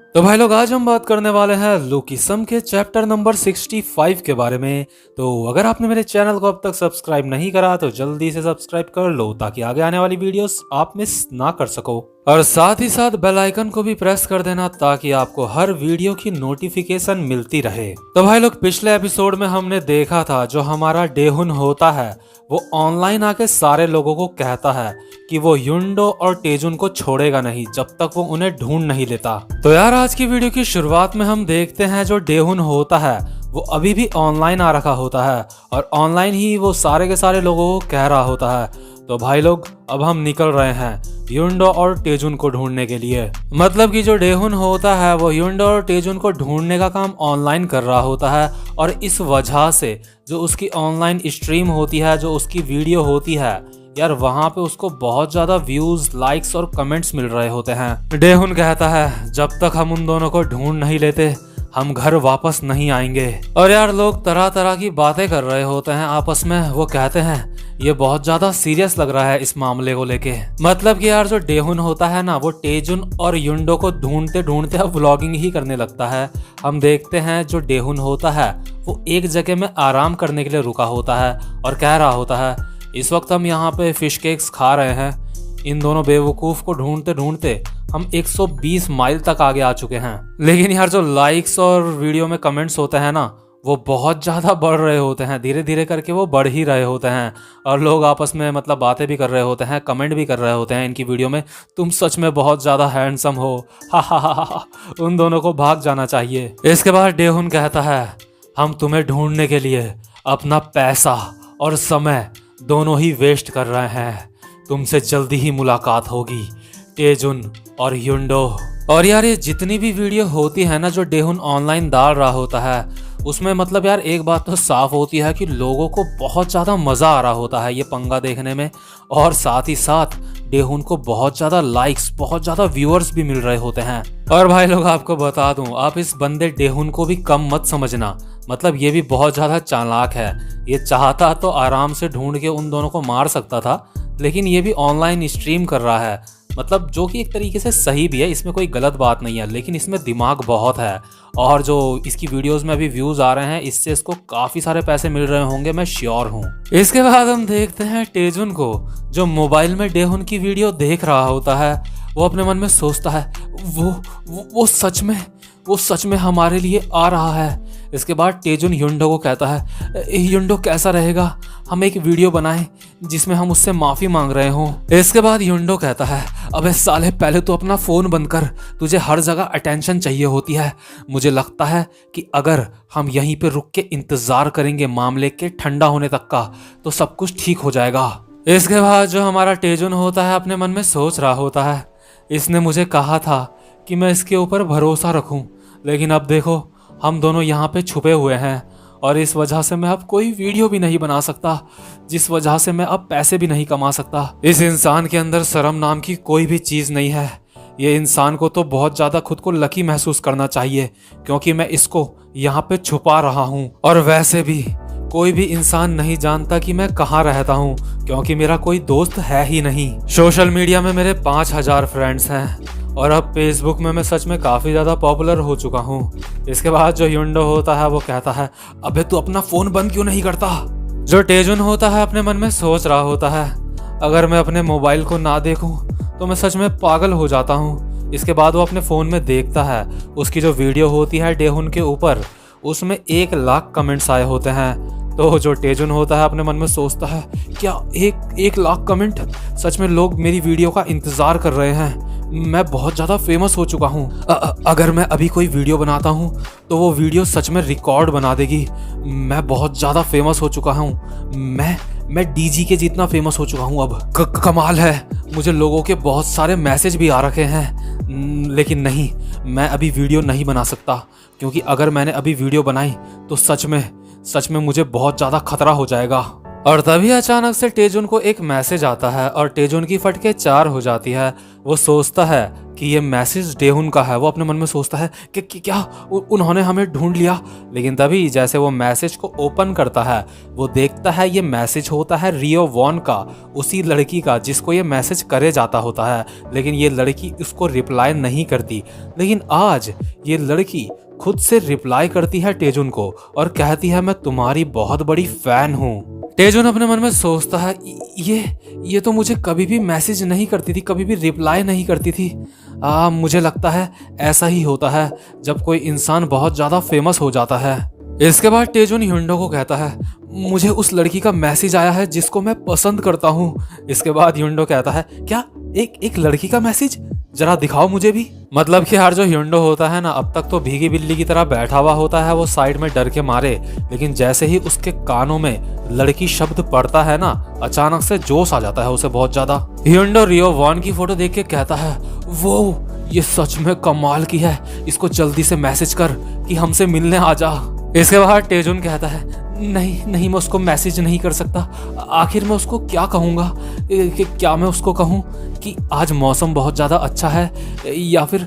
तो भाई लोग आज हम बात करने वाले हैं लुकिसम के चैप्टर नंबर 65 के बारे में। तो अगर आपने मेरे चैनल को अब तक सब्सक्राइब नहीं करा तो जल्दी से सब्सक्राइब कर लो ताकि आगे आने वाली वीडियोस आप मिस ना कर सको, और साथ ही साथ बेल आइकन को भी प्रेस कर देना ताकि आपको हर वीडियो की नोटिफिकेशन मिलती रहे। तो भाई लोग पिछले एपिसोड में हमने देखा था जो हमारा डेहुन होता है वो ऑनलाइन आके सारे लोगों को कहता है कि वो युंडो और तेजुन को छोड़ेगा नहीं जब तक वो उन्हें ढूंढ नहीं लेता। तो यार आज की वीडियो की शुरुआत में हम देखते हैं जो डेहुन होता है वो अभी भी ऑनलाइन आ रखा होता है और ऑनलाइन ही वो सारे के सारे लोगों को कह रहा होता है। तो भाई लोग अब हम निकल रहे हैं युंडो और तेजुन को ढूंढने के लिए। मतलब कि जो डेहुन होता है वो युंडो और तेजुन को ढूंढने का काम ऑनलाइन कर रहा होता है, और इस वजह से जो उसकी ऑनलाइन स्ट्रीम होती है, जो उसकी वीडियो होती है यार, वहाँ पे उसको बहुत ज्यादा व्यूज, लाइक्स और कमेंट्स मिल रहे होते हैं। डेहुन कहता है जब तक हम उन दोनों को ढूंढ नहीं लेते हम घर वापस नहीं आएंगे। और यार लोग तरह तरह की बातें कर रहे होते हैं आपस में। वो कहते हैं ये बहुत ज्यादा सीरियस लग रहा है इस मामले को लेके। मतलब कि यार जो डेहुन होता है ना वो तेजुन और युंडो को ढूंढते ढूंढते अब व्लॉगिंग ही करने लगता है। हम देखते हैं जो डेहुन होता है वो एक जगह में आराम करने के लिए रुका होता है और कह रहा होता है इस वक्त हम यहाँ पे फिश केक्स खा रहे हैं। इन दोनों बेवकूफ को ढूंढते ढूंढते हम 120 माइल तक आगे आ चुके हैं। लेकिन यार जो लाइक्स और वीडियो में कमेंट्स होते हैं ना वो बहुत ज़्यादा बढ़ रहे होते हैं, धीरे धीरे करके वो बढ़ ही रहे होते हैं। और लोग आपस में मतलब बातें भी कर रहे होते हैं, कमेंट भी कर रहे होते हैं इनकी वीडियो में, तुम सच में बहुत ज़्यादा हैंडसम हो, हा हा हा हा। उन दोनों को भाग जाना चाहिए। इसके बाद डेहुन कहता है हम तुम्हें ढूंढने के लिए अपना पैसा और समय दोनों ही वेस्ट कर रहे हैं। तुमसे जल्दी ही मुलाकात होगी तेजुन और युंडो। और यार ये जितनी भी वीडियो होती है ना जो डेहुन ऑनलाइन डाल रहा होता है उसमें मतलब यार एक बात तो साफ होती है कि लोगों को बहुत ज़्यादा मज़ा आ रहा होता है ये पंगा देखने में, और साथ ही साथ डेहुन को बहुत ज़्यादा लाइक्स, बहुत ज़्यादा व्यूअर्स भी मिल रहे होते हैं। और भाई लोग आपको बता दूं, आप इस बंदे डेहुन को भी कम मत समझना। मतलब ये भी बहुत ज़्यादा चालाक है। ये चाहता तो आराम से ढूंढ के उन दोनों को मार सकता था, लेकिन ये भी ऑनलाइन स्ट्रीम कर रहा है। मतलब जो कि एक तरीके से सही भी है, इसमें कोई गलत बात नहीं है, लेकिन इसमें दिमाग बहुत है। और जो इसकी वीडियोस में अभी व्यूज़ आ रहे हैं इससे इसको काफ़ी सारे पैसे मिल रहे होंगे, मैं श्योर हूँ। इसके बाद हम देखते हैं तेजुन को जो मोबाइल में डेहुन की वीडियो देख रहा होता है। वो अपने मन में सोचता है वो सच में हमारे लिए आ रहा है। इसके बाद तेजुन युंडो को कहता है युंडो कैसा रहेगा हम एक वीडियो बनाएं जिसमें हम उससे माफ़ी मांग रहे हों। इसके बाद युंडो कहता है अबे साले पहले तो अपना फ़ोन बंद कर, तुझे हर जगह अटेंशन चाहिए होती है। मुझे लगता है कि अगर हम यहीं पे रुक के इंतज़ार करेंगे मामले के ठंडा होने तक का तो सब कुछ ठीक हो जाएगा। इसके बाद जो हमारा तेजुन होता है अपने मन में सोच रहा होता है इसने मुझे कहा था कि मैं इसके ऊपर भरोसा रखूं, लेकिन अब देखो हम दोनों यहाँ पे छुपे हुए हैं और इस वजह से मैं अब कोई वीडियो भी नहीं बना सकता, जिस वजह से मैं अब पैसे भी नहीं कमा सकता। इस इंसान के अंदर शर्म नाम की कोई भी चीज़ नहीं है। ये इंसान को तो बहुत ज़्यादा खुद को लकी महसूस करना चाहिए क्योंकि मैं इसको यहाँ पे छुपा रहा हूँ। और वैसे भी कोई भी इंसान नहीं जानता कि मैं कहाँ रहता हूँ क्योंकि मेरा कोई दोस्त है ही नहीं। सोशल मीडिया में मेरे 5000 फ्रेंड्स हैं और अब फेसबुक में मैं सच में काफ़ी ज़्यादा पॉपुलर हो चुका हूँ। इसके बाद जो युंडो होता है वो कहता है अबे तू अपना फ़ोन बंद क्यों नहीं करता। जो तेजुन होता है अपने मन में सोच रहा होता है अगर मैं अपने मोबाइल को ना देखूँ तो मैं सच में पागल हो जाता हूँ। इसके बाद वो अपने फ़ोन में देखता है उसकी जो वीडियो होती है डेहुन के ऊपर उसमें 1 लाख कमेंट्स आए होते हैं। तो जो तेजुन होता है अपने मन में सोचता है क्या 1 लाख कमेंट, सच में लोग मेरी वीडियो का इंतज़ार कर रहे हैं। मैं बहुत ज़्यादा फेमस हो चुका हूँ। अगर मैं अभी कोई वीडियो बनाता हूँ तो वो वीडियो सच में रिकॉर्ड बना देगी। मैं बहुत ज़्यादा फेमस हो चुका हूँ। मैं डीजी के जितना फेमस हो चुका हूँ अब। कमाल है, मुझे लोगों के बहुत सारे मैसेज भी आ रखे हैं। लेकिन नहीं, मैं अभी वीडियो नहीं बना सकता क्योंकि अगर मैंने अभी वीडियो बनाई तो सच में मुझे बहुत ज़्यादा खतरा हो जाएगा। और तभी अचानक से टेजुन को एक मैसेज आता है और टेजुन की फटके 4 हो जाती है। वो सोचता है कि ये मैसेज डेहुन का है। वो अपने मन में सोचता है कि क्या उन्होंने हमें ढूंढ लिया। लेकिन तभी जैसे वो मैसेज को ओपन करता है, वो देखता है ये मैसेज होता है रियो वॉन का, उसी लड़की का जिसको ये मैसेज करे जाता होता है। लेकिन ये लड़की उसको रिप्लाई नहीं करती। लेकिन आज ये लड़की खुद से रिप्लाई करती है टेजुन को और कहती है मैं तुम्हारी बहुत बड़ी फैन हूँ। टेजुन अपने मन में सोचता है ये तो मुझे कभी भी मैसेज नहीं करती थी, कभी भी रिप्लाई नहीं करती थी। मुझे लगता है ऐसा ही होता है जब कोई इंसान बहुत ज़्यादा फेमस हो जाता है। इसके बाद टेजुन ह्युंडो को कहता है मुझे उस लड़की का मैसेज आया है जिसको मैं पसंद करता हूँ। इसके बाद ह्युंडो कहता है क्या एक लड़की का मैसेज, जरा दिखाओ मुझे भी। मतलब कि यार जो ह्युंडो होता है ना, अब तक तो भीगी बिल्ली की तरह बैठा हुआ होता है वो साइड में डर के मारे। लेकिन जैसे ही उसके कानों में लड़की शब्द पड़ता है ना, अचानक से जोश आ जाता है उसे बहुत ज्यादा। ह्युंडो रियो वॉन की फोटो देख के कहता है वो ये सच में कमाल की है, इसको जल्दी से मैसेज कर कि हमसे मिलने आ जा। इसके बाद टेजुन कहता है नहीं मैं उसको मैसेज नहीं कर सकता। आखिर मैं उसको क्या कहूँगा? क्या मैं उसको कहूँ कि आज मौसम बहुत ज़्यादा अच्छा है, या फिर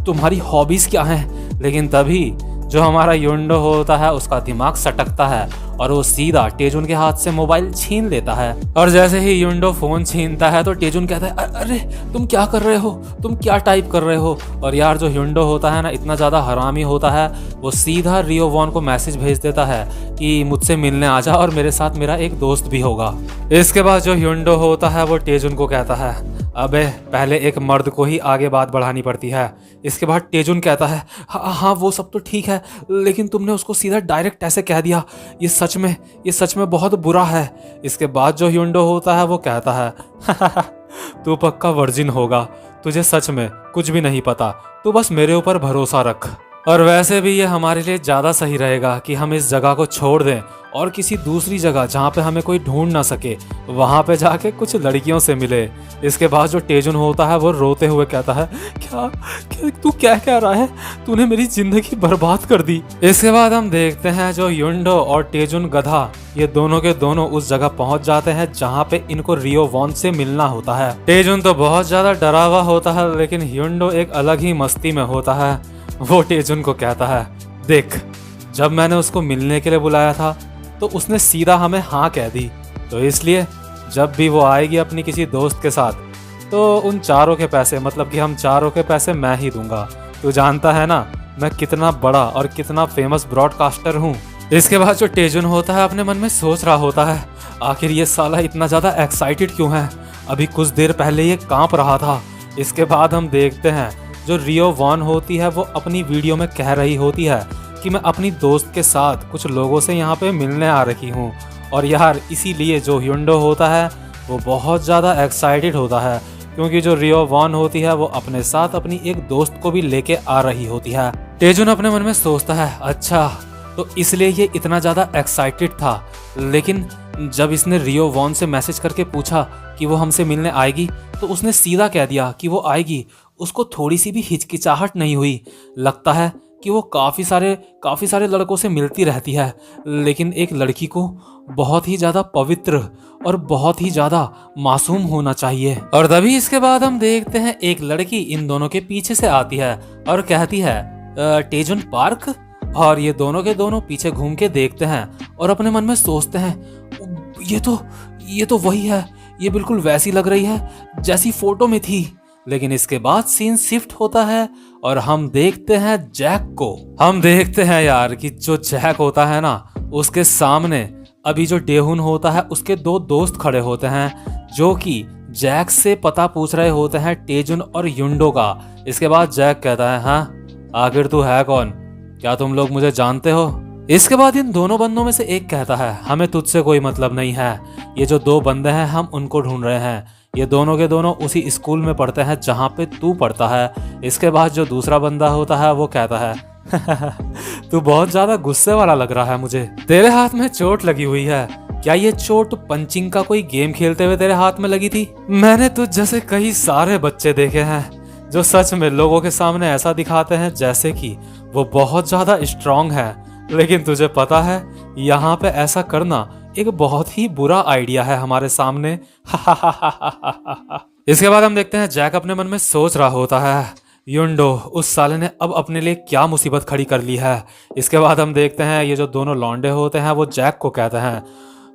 तुम्हारी हॉबीज़ क्या हैं? लेकिन तभी जो हमारा ह्युंडो होता है उसका दिमाग सटकता है और वो सीधा टेजुन के हाथ से मोबाइल छीन लेता है। और जैसे ही ह्युंडो फोन छीनता है तो टेजुन कहता है अरे तुम क्या कर रहे हो, तुम क्या टाइप कर रहे हो? और यार जो ह्युंडो होता है ना, इतना ज़्यादा हरामी होता है, वो सीधा रियो वॉन को मैसेज भेज देता है कि मुझसे मिलने आ जा और मेरे साथ मेरा एक दोस्त भी होगा। इसके बाद जो ह्युंडो होता है वो टेजुन को कहता है अबे पहले एक मर्द को ही आगे बात बढ़ानी पड़ती है। इसके बाद टेजुन कहता है हाँ वो सब तो ठीक है, लेकिन तुमने उसको सीधा डायरेक्ट ऐसे कह दिया, ये सच में बहुत बुरा है। इसके बाद जो ह्युंडो होता है वो कहता है तू पक्का वर्जिन होगा, तुझे सच में कुछ भी नहीं पता, तू बस मेरे ऊपर भरोसा रख। और वैसे भी ये हमारे लिए ज़्यादा सही रहेगा कि हम इस जगह को छोड़ दें और किसी दूसरी जगह जहाँ पे हमें कोई ढूंढ ना सके वहाँ पे जाके कुछ लड़कियों से मिले। इसके बाद जो टेजुन होता है वो रोते हुए कहता है क्या तू क्या कह रहा है, तूने मेरी जिंदगी बर्बाद कर दी। इसके बाद हम देखते हैं जो ह्युंडो और टेजुन गधा ये दोनों के दोनों उस जगह पहुंच जाते हैं जहाँ पे इनको रियो वॉन से मिलना होता है। टेजुन तो बहुत ज्यादा डरा हुआ होता है, लेकिन ह्युंडो एक अलग ही मस्ती में होता है। वो टेजुन को कहता है देख, जब मैंने उसको मिलने के लिए बुलाया था तो उसने सीधा हमें हाँ कह दी, तो इसलिए जब भी वो आएगी अपनी किसी दोस्त के साथ तो उन चारों के पैसे, मतलब कि हम चारों के पैसे मैं ही दूंगा। तू जानता है ना मैं कितना बड़ा और कितना फेमस ब्रॉडकास्टर हूँ। इसके बाद जो टेजुन होता है अपने मन में सोच रहा होता है आखिर ये साला इतना ज़्यादा एक्साइटेड क्यों है, अभी कुछ देर पहले ये काँप रहा था। इसके बाद हम देखते हैं जो रियो वॉन होती है वो अपनी वीडियो में कह रही होती है कि मैं अपनी दोस्त के साथ कुछ लोगों से यहाँ पे मिलने आ रही हूँ। और यार इसीलिए जो ह्युंडो होता है वो बहुत ज़्यादा एक्साइटेड होता है, क्योंकि जो रियो वॉन होती है वो अपने साथ अपनी एक दोस्त को भी लेके आ रही होती है। टेजुन अपने मन में सोचता है अच्छा तो इसलिए ये इतना ज़्यादा एक्साइटेड था। लेकिन जब इसने रियो वॉन से मैसेज करके पूछा कि वो हमसे मिलने आएगी तो उसने सीधा कह दिया कि वो आएगी। उसको थोड़ी सी भी हिचकिचाहट नहीं हुई। लगता है कि वो काफ़ी सारे लड़कों से मिलती रहती है, लेकिन एक लड़की को बहुत ही ज़्यादा पवित्र और बहुत ही ज़्यादा मासूम होना चाहिए। और तभी इसके बाद हम देखते हैं एक लड़की इन दोनों के पीछे से आती है और कहती है टेजुन पार्क। और ये दोनों के दोनों पीछे घूम के देखते हैं और अपने मन में सोचते हैं ये तो वही है, ये बिल्कुल वैसी लग रही है जैसी फोटो में थी। लेकिन इसके बाद सीन शिफ्ट होता है और हम देखते हैं जैक को। हम देखते हैं यार कि जो जैक होता है ना, उसके सामने अभी जो डेहुन होता है उसके दो दोस्त खड़े होते हैं जो कि जैक से पता पूछ रहे होते हैं टेजुन और ह्युंडो का। इसके बाद जैक कहता है हाँ आखिर तू है कौन, क्या तुम लोग मुझे जानते हो? इसके बाद इन दोनों बंदों में से एक कहता है हमें तुझसे कोई मतलब नहीं है, ये जो दो बंदे हैं हम उनको ढूंढ रहे हैं, ये दोनों के दोनों उसी स्कूल में पढ़ते हैं जहाँ पे तू पढ़ता है। इसके बाद जो दूसरा बंदा होता है वो कहता है तू बहुत ज्यादा गुस्से वाला लग रहा है मुझे, तेरे हाथ में चोट लगी हुई है, क्या ये चोट पंचिंग का कोई गेम खेलते हुए तेरे हाथ में लगी थी? मैंने तुझ जैसे कई सारे बच्चे देखे हैं जो सच में लोगों के सामने ऐसा दिखाते हैं जैसे कि वो बहुत ज्यादा स्ट्रांग है, लेकिन तुझे पता है यहाँ पे ऐसा करना एक बहुत ही बुरा आइडिया है हमारे सामने। इसके बाद हम देखते हैं जैक अपने मन में सोच रहा होता है, युंडो उस साले ने अब अपने लिए क्या मुसीबत खड़ी कर ली है। इसके बाद हम देखते हैं ये जो दोनों लौंडे होते हैं वो जैक को कहते हैं,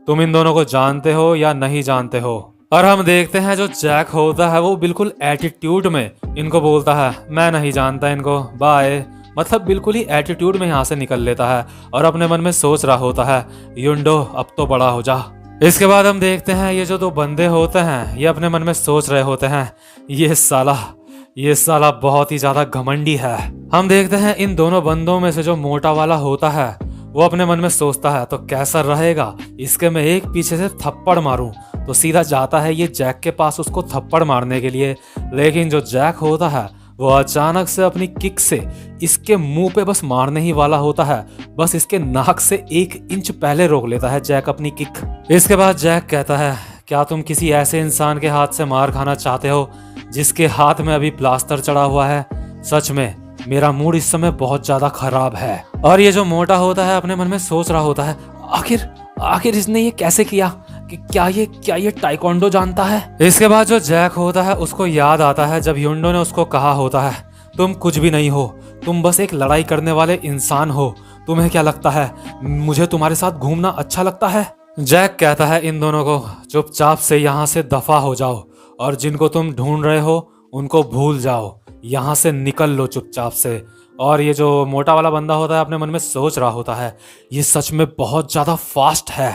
तुम इन दोनों को जानते हो या नहीं जानते हो। और हम देखते हैं जो जैक होता है वो बिल्कुल एटीट्यूड में इनको बोलता है, मैं नहीं जानता इनको, बाय। मतलब बिल्कुल ही एटीट्यूड में यहाँ से निकल लेता है और अपने मन में सोच रहा होता है, युंडो अब तो बड़ा हो जा। इसके बाद हम देखते हैं ये जो दो बंदे होते हैं ये अपने मन में सोच रहे होते हैं, ये साला बहुत ही ज्यादा घमंडी है। हम देखते हैं इन दोनों बंदों में से जो मोटा वाला होता है वो अपने मन में सोचता है, तो कैसा रहेगा इसके मैं एक पीछे से थप्पड़ मारूं। तो सीधा जाता है ये जैक के पास उसको थप्पड़ मारने के लिए, लेकिन जो जैक होता है वो अचानक से अपनी किक से इसके मुंह पे बस मारने ही वाला होता है, बस इसके नाक से 1 इंच पहले रोक लेता है जैक अपनी किक। इसके बाद जैक कहता है, क्या तुम किसी ऐसे इंसान के हाथ से मार खाना चाहते हो जिसके हाथ में अभी प्लास्टर चढ़ा हुआ है? सच में मेरा मूड इस समय बहुत ज्यादा खराब है। और ये जो मोटा होता है अपने मन में सोच रहा होता है, आखिर इसने ये कैसे किया कि क्या ये टाइकोंडो जानता है। इसके बाद जो जैक होता है उसको याद आता है जब युंडो ने उसको कहा होता है, तुम कुछ भी नहीं हो, तुम बस एक लड़ाई करने वाले इंसान हो, तुम्हें क्या लगता है मुझे तुम्हारे साथ घूमना अच्छा लगता है? जैक कहता है इन दोनों को, चुपचाप से यहाँ से दफा हो जाओ और जिनको तुम ढूंढ रहे हो उनको भूल जाओ, यहाँ से निकल लो चुपचाप से। और ये जो मोटा वाला बंदा होता है अपने मन में सोच रहा होता है, ये सच में बहुत ज्यादा फास्ट है।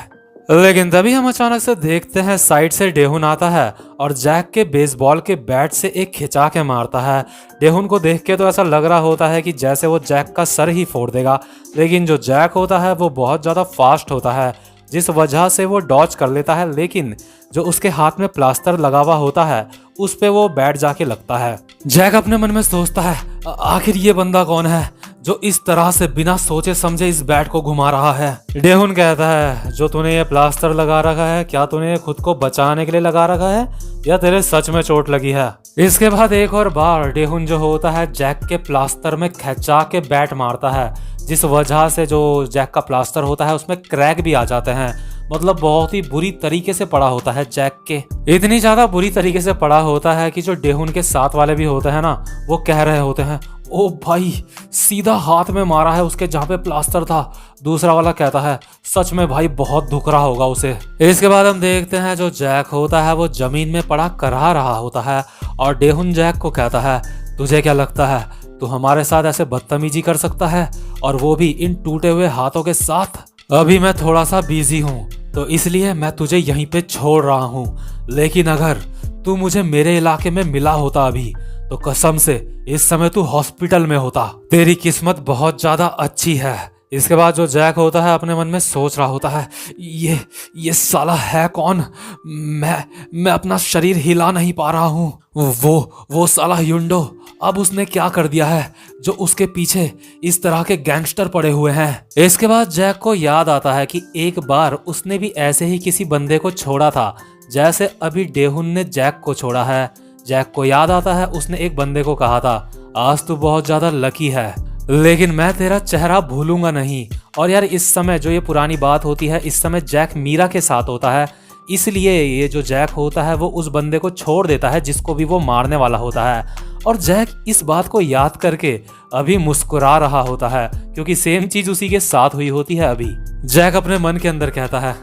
लेकिन तभी हम अचानक से देखते हैं साइड से डेहुन आता है और जैक के बेसबॉल के बैट से एक खिंचा के मारता है। डेहुन को देख के तो ऐसा लग रहा होता है कि जैसे वो जैक का सर ही फोड़ देगा, लेकिन जो जैक होता है वो बहुत ज्यादा फास्ट होता है जिस वजह से वो डॉज कर लेता है, लेकिन जो उसके हाथ में प्लास्टर लगा हुआ होता है उस पे वो बैठ जाके लगता है। जैक अपने मन में सोचता है, आखिर ये बंदा कौन है जो इस तरह से बिना सोचे समझे इस बैट को घुमा रहा है। डेहुन कहता है, जो तूने ये प्लास्टर लगा रखा है क्या तूने खुद को बचाने के लिए लगा रखा है या तेरे सच में चोट लगी है? इसके बाद एक और बार डेहुन जो होता है जैक के प्लास्टर में खिंचा के बैट मारता है, जिस वजह से जो जैक का प्लास्टर होता है उसमें क्रैक भी आ जाते हैं। मतलब बहुत ही बुरी तरीके से पड़ा होता है जैक के, इतनी ज्यादा बुरी तरीके से पड़ा होता है कि जो डेहुन के साथ वाले भी होते हैं ना वो कह रहे होते हैं, ओ भाई सीधा हाथ में मारा है उसके जहाँ पे प्लास्टर था। दूसरा वाला कहता है, सच में भाई बहुत दुख रहा होगा उसे। इसके बाद हम देखते हैं जो जैक होता है वो जमीन में पड़ा करा रहा होता है और डेहुन जैक को कहता है, तुझे क्या लगता है तू हमारे साथ ऐसे बदतमीजी कर सकता है और वो भी इन टूटे हुए हाथों के साथ? अभी मैं थोड़ा सा बिजी हूँ तो इसलिए मैं तुझे यहीं पे छोड़ रहा हूँ, लेकिन अगर तू मुझे मेरे इलाके में मिला होता अभी तो कसम से इस समय तू हॉस्पिटल में होता। तेरी किस्मत बहुत ज्यादा अच्छी है। इसके बाद जो जैक होता है अपने मन में सोच रहा होता है, ये साला है कौन? मैं अपना शरीर हिला नहीं पा रहा हूँ। वो साला युंडो, अब उसने क्या कर दिया है जो उसके पीछे इस तरह के गैंगस्टर पड़े हुए हैं। इसके बाद जैक को याद आता है कि एक बार उसने भी ऐसे ही किसी बंदे को छोड़ा था जैसे अभी डेहुन ने जैक को छोड़ा है। जैक को याद आता है उसने एक बंदे को कहा था, आज तू बहुत ज्यादा लकी है लेकिन मैं तेरा चेहरा भूलूंगा नहीं। और यार इस समय जो ये पुरानी बात होती है, इस समय जैक मीरा के साथ होता है, इसलिए ये जो जैक होता है वो उस बंदे को छोड़ देता है जिसको भी वो मारने वाला होता है। और जैक इस बात को याद करके अभी मुस्कुरा रहा होता है क्योंकि सेम चीज उसी के साथ हुई होती है अभी। जैक अपने मन के अंदर कहता है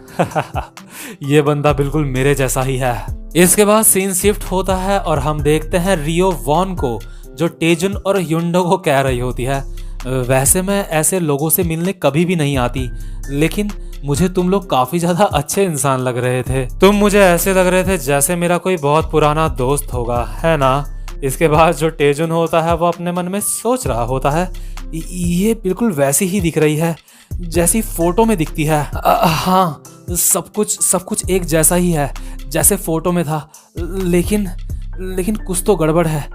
ये बंदा बिल्कुल मेरे जैसा ही है। इसके बाद सीन शिफ्ट होता है और हम देखते हैं रियो वॉन को जो टेजुन और युंडो को कह रही होती है, वैसे मैं ऐसे लोगों से मिलने कभी भी नहीं आती, लेकिन मुझे तुम लोग काफी ज्यादा अच्छे इंसान लग रहे थे। तुम मुझे ऐसे लग रहे थे जैसे मेरा कोई बहुत पुराना दोस्त होगा, है ना? इसके बाद जो टेजुन होता है वो अपने मन में सोच रहा होता है, ये बिल्कुल वैसी ही दिख रही है जैसी फोटो में दिखती है। हाँ, सब कुछ एक जैसा ही है जैसे फोटो में था, लेकिन कुछ तो गड़बड़ है।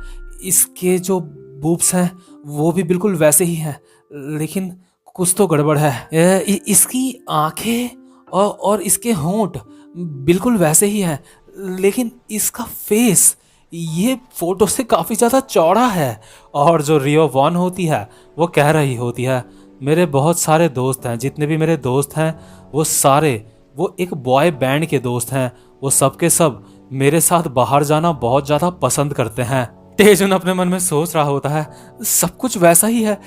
इसके जो बूब्स हैं वो भी बिल्कुल वैसे ही हैं, लेकिन कुछ तो गड़बड़ है। इसकी आंखें और इसके होंठ बिल्कुल वैसे ही हैं, लेकिन इसका फेस ये फोटो से काफ़ी ज़्यादा चौड़ा है। और जो रियो वॉन होती है वो कह रही होती है, मेरे बहुत सारे दोस्त हैं, जितने भी मेरे दोस्त हैं वो सारे वो एक बॉय बैंड के दोस्त हैं। वो सब के सब मेरे साथ बाहर जाना बहुत ज़्यादा पसंद करते हैं। तेजुन अपने मन में सोच रहा होता है सब कुछ वैसा ही है,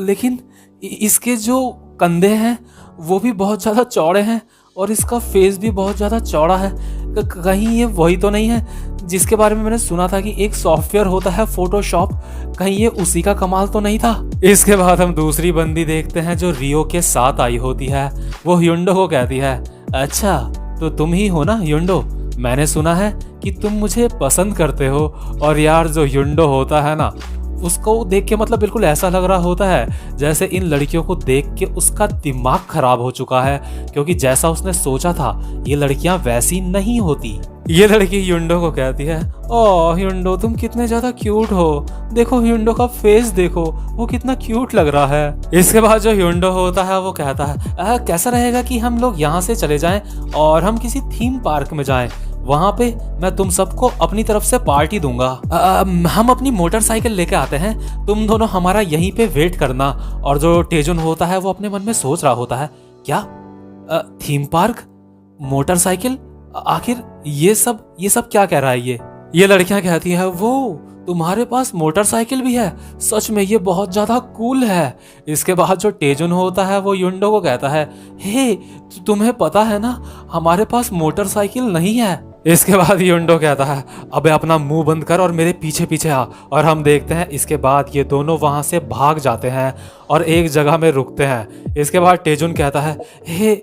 लेकिन इसके जो कंधे हैं वो भी बहुत ज़्यादा चौड़े हैं और इसका फेस भी बहुत ज़्यादा चौड़ा है। कहीं ये वही तो नहीं है जिसके बारे में मैंने सुना था कि एक सॉफ्टवेयर होता है फोटोशॉप, कहीं ये उसी का कमाल तो नहीं था। इसके बाद हम दूसरी बंदी देखते हैं जो रियो के साथ आई होती है। वो ह्युंडो को कहती है, अच्छा तो तुम ही हो ना ह्युंडो, मैंने सुना है कि तुम मुझे पसंद करते हो। और यार जो ह्युंडो होता है ना, उसको देख के मतलब बिल्कुल ऐसा लग रहा होता है जैसे इन लड़कियों को देख के उसका दिमाग खराब हो चुका है, क्योंकि जैसा उसने सोचा था ये लड़कियां वैसी नहीं होती। ये लड़की ह्युंडो को कहती है, ओह ह्युंडो तुम कितने ज्यादा क्यूट हो, देखो ह्युंडो का फेस देखो, वो कितना क्यूट लग रहा है। इसके बाद जो ह्युंडो होता है वो कहता है, कैसा रहेगा कि हम लोग यहाँ से चले जाएं और हम किसी थीम पार्क में जाएं, वहां पे मैं तुम सबको अपनी तरफ से पार्टी दूंगा। हम अपनी मोटरसाइकिल लेके आते हैं, तुम दोनों हमारा यहीं पे वेट करना। और जो टेजुन होता है वो अपने मन में सोच रहा होता है, क्या थीम पार्क, मोटरसाइकिल, आखिर ये सब क्या कह रहा है ये लड़कियां कहती हैं, वो तुम्हारे पास मोटरसाइकिल भी है, सच में ये बहुत ज्यादा कूल है। इसके बाद जो टेजुन होता है वो ह्युंडो को कहता है, हे तुम्हें पता है ना हमारे पास मोटरसाइकिल नहीं है। इसके बाद ह्युंडो कहता है, अबे अपना मुंह बंद कर और मेरे पीछे पीछे आ। और हम देखते हैं इसके बाद ये दोनों वहां से भाग जाते हैं और एक जगह में रुकते हैं। इसके बाद टेजुन कहता है, हे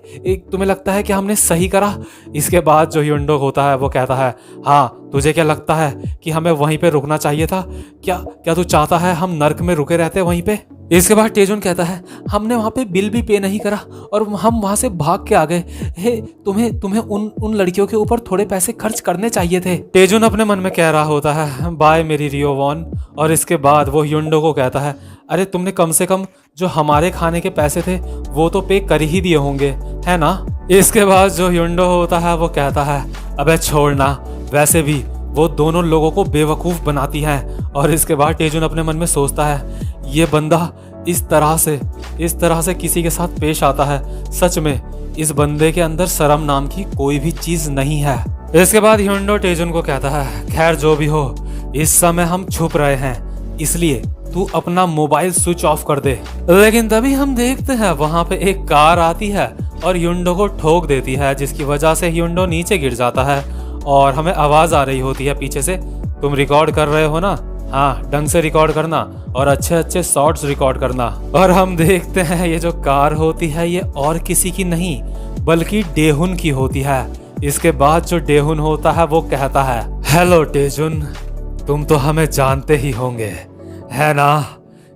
तुम्हें लगता है कि हमने सही करा। इसके बाद जो ह्युंडो होता है वो कहता है, हाँ तुझे क्या लगता है कि हमें वहीं पे रुकना चाहिए था, क्या तू चाहता है हम नर्क में रुके रहते वहीं पे। इसके बाद टेजुन कहता है, हमने वहां पे बिल भी पे नहीं करा और हम वहां से भाग के आ गए। हे तुम्हें उन लड़कियों के ऊपर थोड़े पैसे खर्च करने चाहिए थे। टेजुन अपने मन में कह रहा होता है, बाय मेरी रियो वॉन। और इसके बाद वो ह्युंडो को कहता है, अरे तुमने कम से कम जो हमारे खाने के पैसे थे वो तो पे कर ही दिए होंगे, है ना। इसके बाद जो ह्युंडो होता है वो कहता है, अबे छोड़ना, वैसे भी वो दोनों लोगों को बेवकूफ बनाती हैं। और इसके बाद टेजुन अपने मन में सोचता है, ये बंदा इस तरह से किसी के साथ पेश आता है, सच में इस बंदे के अंदर शर्म नाम की कोई भी चीज नहीं है। इसके बाद ह्युंडो टेजुन को कहता है, खैर जो भी हो, इस समय हम छुप रहे हैं, इसलिए तू अपना मोबाइल स्विच ऑफ कर दे। लेकिन तभी हम देखते हैं वहां पे एक कार आती है और ह्युंडो को ठोक देती है, जिसकी वजह से ह्युंडो नीचे गिर जाता है। और हमें आवाज आ रही होती है पीछे से, तुम रिकॉर्ड कर रहे हो ना, हाँ ढंग से रिकॉर्ड करना और अच्छे शॉट्स रिकॉर्ड करना। और हम देखते हैं ये जो कार होती है ये और किसी की नहीं बल्कि डेहुन की होती है। इसके बाद जो डेहुन होता है वो कहता है, हेलो टेजुन, तुम तो हमें जानते ही होंगे, है ना।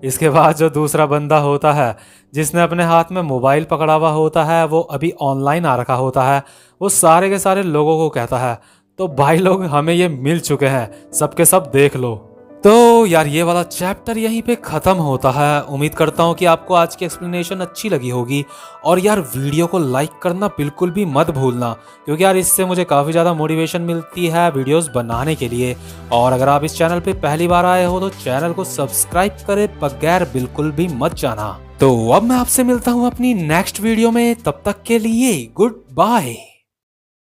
इसके बाद जो दूसरा बंदा होता है जिसने अपने हाथ में मोबाइल पकड़ा हुआ होता है, वो अभी ऑनलाइन आ रखा होता है, वो सारे के सारे लोगों को कहता है, तो भाई लोग हमें ये मिल चुके हैं, सबके सब देख लो। तो यार ये वाला चैप्टर यहीं पे खत्म होता है। उम्मीद करता हूँ कि आपको आज की एक्सप्लेनेशन अच्छी लगी होगी। और यार वीडियो को लाइक करना बिल्कुल भी मत भूलना, क्योंकि यार इससे मुझे काफ़ी ज़्यादा मोटिवेशन मिलती है वीडियोस बनाने के लिए। और अगर आप इस चैनल पे पहली बार आए हो तो चैनल को सब्सक्राइब करे बगैर बिल्कुल भी मत जाना। तो अब मैं आपसे मिलता हूँ अपनी नेक्स्ट वीडियो में, तब तक के लिए गुड बाय।